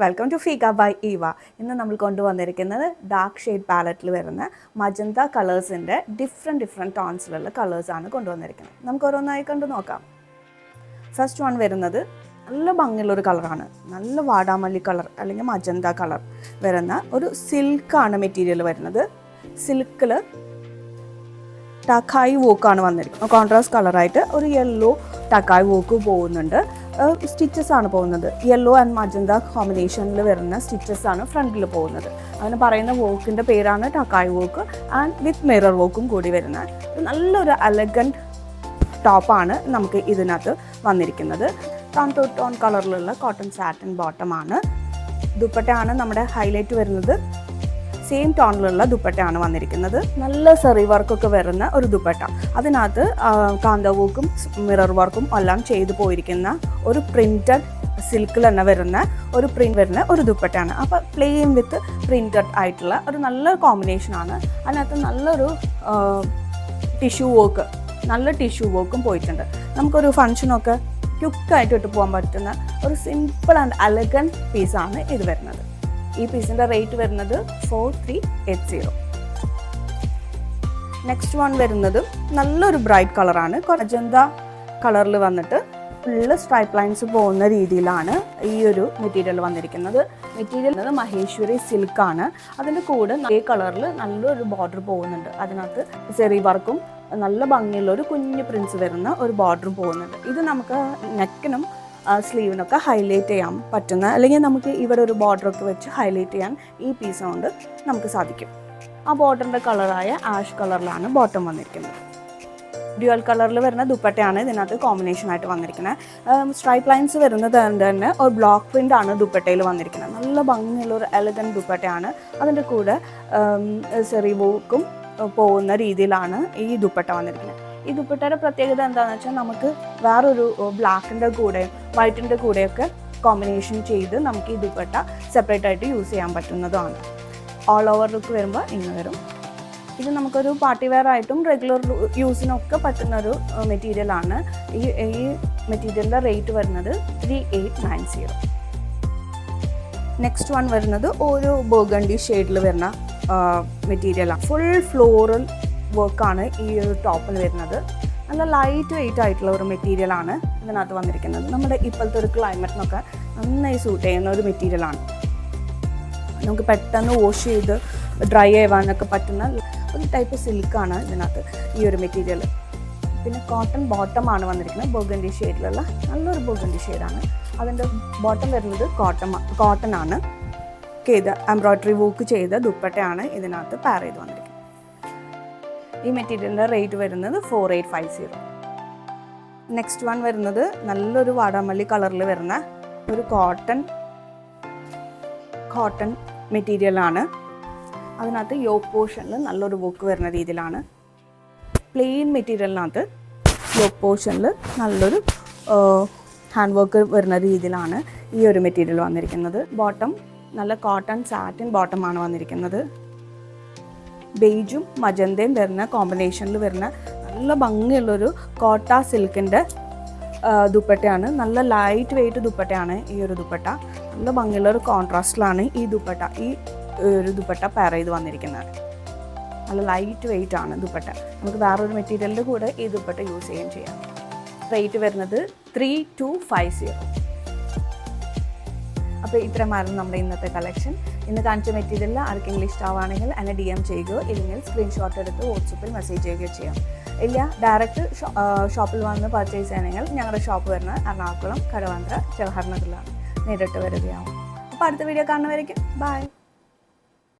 Welcome to ഫീക by Eva. ഇന്ന് നമ്മൾ കൊണ്ടുവന്നിരിക്കുന്നത് ഡാർക്ക് ഷെയ്ഡ് പാലറ്റിൽ വരുന്ന മജന്ത കളേഴ്സിൻ്റെ ഡിഫറെൻറ്റ് ടോൺസിലുള്ള കളേഴ്സാണ് കൊണ്ടുവന്നിരിക്കുന്നത്. നമുക്ക് ഓരോന്നായി കണ്ടു നോക്കാം. ഫസ്റ്റ് വൺ വരുന്നത് നല്ല ഭംഗിയുള്ളൊരു കളറാണ്. നല്ല വാടാമല്ലി കളർ അല്ലെങ്കിൽ മജന്ത കളർ വരുന്ന ഒരു സിൽക്കാണ് മെറ്റീരിയൽ വരുന്നത്. സിൽക്കിൽ ടക്കായി വോക്കാണ് വന്നിരിക്കുന്നത്. കോൺട്രാസ്റ്റ് കളറായിട്ട് ഒരു യെല്ലോ ടക്കായി വോക്ക് പോകുന്നുണ്ട്. സ്റ്റിച്ചസ് ആണ് പോകുന്നത്. യെല്ലോ ആൻഡ് മജന്ത കോമ്പിനേഷനിൽ വരുന്ന സ്റ്റിച്ചസ് ആണ് ഫ്രണ്ടിൽ പോകുന്നത്. അങ്ങനെ പറയുന്ന വോക്കിൻ്റെ പേരാണ് ടക്കായി വോക്ക് ആൻഡ് വിത്ത് മിറർ വോക്കും കൂടി വരുന്ന നല്ലൊരു എലഗൻറ്റ് ടോപ്പാണ് നമുക്ക് ഇതിനകത്ത് വന്നിരിക്കുന്നത്. ടോൺ ടു ടോൺ കളറിലുള്ള കോട്ടൺ സാറ്റിൻ ബോട്ടമാണ്. ദുപ്പട്ടയാണ് നമ്മുടെ ഹൈലൈറ്റ് വരുന്നത്. സെയിം ടോണിലുള്ള ദുപ്പട്ടയാണ് വന്നിരിക്കുന്നത്. നല്ല സെറി വർക്കൊക്കെ വരുന്ന ഒരു ദുപ്പട്ട. അതിനകത്ത് കാന്ത വർക്കും മിറർ വർക്കും എല്ലാം ചെയ്തു പോയിരിക്കുന്ന ഒരു പ്രിൻറ്റഡ് സിൽക്കിൽ തന്നെ വരുന്ന ഒരു പ്രിൻറ്റ് വരുന്ന ഒരു ദുപ്പട്ടയാണ്. അപ്പോൾ പ്ലെയിൻ വിത്ത് പ്രിൻറ്റഡ് ആയിട്ടുള്ള ഒരു നല്ല കോമ്പിനേഷനാണ്. അതിനകത്ത് നല്ലൊരു ടിഷ്യൂ വർക്കും പോയിട്ടുണ്ട്. നമുക്കൊരു ഫങ്ഷനൊക്കെ ക്യുക്കായിട്ട് ഇട്ട് പോകാൻ പറ്റുന്ന ഒരു സിമ്പിൾ ആൻഡ് എലഗൻറ്റ് പീസാണ് ഇത് വരുന്നത്. ഈ പീസിൻ്റെ റേറ്റ് വരുന്നത് 4380. നെക്സ്റ്റ് വൺ വരുന്നത് നല്ലൊരു ബ്രൈറ്റ് കളറാണ്. മജന്ത കളറിൽ വന്നിട്ട് ഫുള്ള് സ്ട്രൈപ്പ് ലൈൻസ് പോകുന്ന രീതിയിലാണ് ഈ ഒരു മെറ്റീരിയൽ വന്നിരിക്കുന്നത്. മെറ്റീരിയൽ മഹേശ്വരി സിൽക്കാണ്. അതിൻ്റെ കൂടെ ഈ കളറിൽ നല്ലൊരു ബോർഡർ പോകുന്നുണ്ട്. അതിനകത്ത് സെറി വർക്കും നല്ല ഭംഗിയുള്ള ഒരു കുഞ്ഞു പ്രിൻസ് വരുന്ന ഒരു ബോർഡറും പോകുന്നുണ്ട്. ഇത് നമുക്ക് നെക്കിനും സ്ലീവിനൊക്കെ ഹൈലൈറ്റ് ചെയ്യാൻ പറ്റുന്ന, അല്ലെങ്കിൽ നമുക്ക് ഇവിടെ ഒരു ബോർഡറൊക്കെ വെച്ച് ഹൈലൈറ്റ് ചെയ്യാൻ ഈ പീസ് കൊണ്ട് നമുക്ക് സാധിക്കും. ആ ബോർഡറിൻ്റെ കളറായ ആഷ് കളറിലാണ് ബോട്ടം വന്നിരിക്കുന്നത്. ഡ്യുവൽ കളറിൽ വരുന്ന ദുപ്പട്ടയാണ് ഇതിനകത്ത് കോമ്പിനേഷനായിട്ട് വന്നിരിക്കുന്നത്. സ്ട്രൈപ്പ് ലൈൻസ് വരുന്നത് തന്നെ ഒരു ബ്ലോക്ക് പ്രിൻ്റാണ് ദുപ്പട്ടയിൽ വന്നിരിക്കുന്നത്. നല്ല ഭംഗിയുള്ള ഒരു എലഗൻറ്റ് ദുപ്പട്ടയാണ്. അതിൻ്റെ കൂടെ സെറി വോക്കും പോകുന്ന രീതിയിലാണ് ഈ ദുപ്പട്ട വന്നിരിക്കുന്നത്. ഈ ദുപ്പട്ടയുടെ പ്രത്യേകത എന്താണെന്ന് വെച്ചാൽ നമുക്ക് വേറൊരു ബ്ലാക്കിൻ്റെ കൂടെയും വൈറ്റിൻ്റെ കൂടെയൊക്കെ കോമ്പിനേഷൻ ചെയ്ത് നമുക്ക് ഈ ദുപ്പട്ട സെപ്പറേറ്റ് ആയിട്ട് യൂസ് ചെയ്യാൻ പറ്റുന്നതാണ്. ഓൾ ഓവർ ലുക്ക് വരുമ്പോൾ ഇങ്ങനെ വരും. ഇത് നമുക്കൊരു പാർട്ടി വെയർ ആയിട്ടും റെഗുലർ യൂസിനൊക്കെ പറ്റുന്നൊരു മെറ്റീരിയലാണ്. ഈ മെറ്റീരിയലിൻ്റെ റേറ്റ് വരുന്നത് 3890. നെക്സ്റ്റ് വൺ വരുന്നത് ഒരു ബർഗണ്ടി ഷെയ്ഡിൽ വരുന്ന മെറ്റീരിയലാണ്. ഫുൾ ഫ്ലോറൽ വർക്കാണ് ഈ ഒരു ടോപ്പിൽ വരുന്നത്. നല്ല ലൈറ്റ് വെയിറ്റ് ആയിട്ടുള്ള ഒരു മെറ്റീരിയലാണ് ഇതിനകത്ത് വന്നിരിക്കുന്നത്. നമ്മുടെ ഇപ്പോഴത്തെ ഒരു ക്ലൈമറ്റിനൊക്കെ നന്നായി സൂട്ട് ചെയ്യുന്ന ഒരു മെറ്റീരിയലാണ്. നമുക്ക് പെട്ടെന്ന് വാഷ് ചെയ്ത് ഡ്രൈ ആവാനൊക്കെ പറ്റുന്ന ഒരു ടൈപ്പ് സിൽക്കാണ് ഇതിനകത്ത് ഈ ഒരു മെറ്റീരിയൽ. പിന്നെ കോട്ടൺ ബോട്ടമാണ് വന്നിരിക്കുന്നത്. ബർഗണ്ടി ഷെയ്ഡിലുള്ള നല്ലൊരു ബർഗണ്ടി ഷെയ്ഡാണ്. അതിൻ്റെ ബോട്ടം വരുന്നത് കോട്ടൺ ആണ്. എംബ്രോയ്ഡറി വർക്ക് ചെയ്ത ദുപ്പട്ടയാണ് ഇതിനകത്ത് പെയർ ചെയ്ത് വന്നിരിക്കുന്നത്. ഈ മെറ്റീരിയലിൻ്റെ റേറ്റ് വരുന്നത് 4850. നെക്സ്റ്റ് വൺ വരുന്നത് നല്ലൊരു വാടാമല്ലി കളറിൽ വരുന്ന ഒരു കോട്ടൺ മെറ്റീരിയലാണ്. അതിനകത്ത് യോക്ക് പോർഷനിൽ നല്ലൊരു വർക്ക് വരുന്ന രീതിയിലാണ്. പ്ലെയിൻ മെറ്റീരിയലിനകത്ത് യോക്ക് പോർഷനിൽ നല്ലൊരു ഹാൻഡ് വർക്ക് വരുന്ന രീതിയിലാണ് ഈ ഒരു മെറ്റീരിയൽ വന്നിരിക്കുന്നത്. ബോട്ടം നല്ല കോട്ടൺ സാറ്റിൻ ബോട്ടമാണ് വന്നിരിക്കുന്നത്. ബെയ്ജും മജന്തയും വരുന്ന കോമ്പിനേഷനിൽ വരുന്ന നല്ല ഭംഗിയുള്ളൊരു കോട്ട സിൽക്കിൻ്റെ ദുപ്പട്ടയാണ്. നല്ല ലൈറ്റ് വെയ്റ്റ് ദുപ്പട്ടയാണ് ഈ ഒരു ദുപ്പട്ട. നല്ല ഭംഗിയുള്ളൊരു കോൺട്രാസ്റ്റിലാണ് ഈ ഒരു ദുപ്പട്ട പെയർ ചെയ്ത് വന്നിരിക്കുന്നത്. നല്ല ലൈറ്റ് വെയ്റ്റ് ആണ് ദുപ്പട്ട. നമുക്ക് വേറൊരു മെറ്റീരിയലിൻ്റെ കൂടെ ഈ ദുപ്പട്ട യൂസ് ചെയ്യുകയും ചെയ്യാം. റേറ്റ് വരുന്നത് 3250. അപ്പോൾ ഇത്രമായിരുന്നു നമ്മുടെ ഇന്നത്തെ കളക്ഷൻ. ഇന്ന് കാണിച്ച മെറ്റീരിയലിൽ ആർക്കെങ്കിലും ഇഷ്ടമാവുകയാണെങ്കിൽ എന്നെ DM ചെയ്യുകയോ ഇല്ലെങ്കിൽ സ്ക്രീൻഷോട്ട് എടുത്ത് വാട്സപ്പിൽ മെസ്സേജ് ചെയ്യുകയോ ചെയ്യാം. ഇല്ല ഡയറക്റ്റ് ഷോപ്പിൽ വന്ന് പർച്ചേസ് ചെയ്യണമെങ്കിൽ ഞങ്ങളുടെ ഷോപ്പ് വരുന്നത് എറണാകുളം കടവന്ത്ര ജവഹർ നഗറിലാണ്. നേരിട്ട് വരികയാവും. അപ്പോൾ അടുത്ത വീഡിയോ കാണുന്നവരേക്കും ബൈ.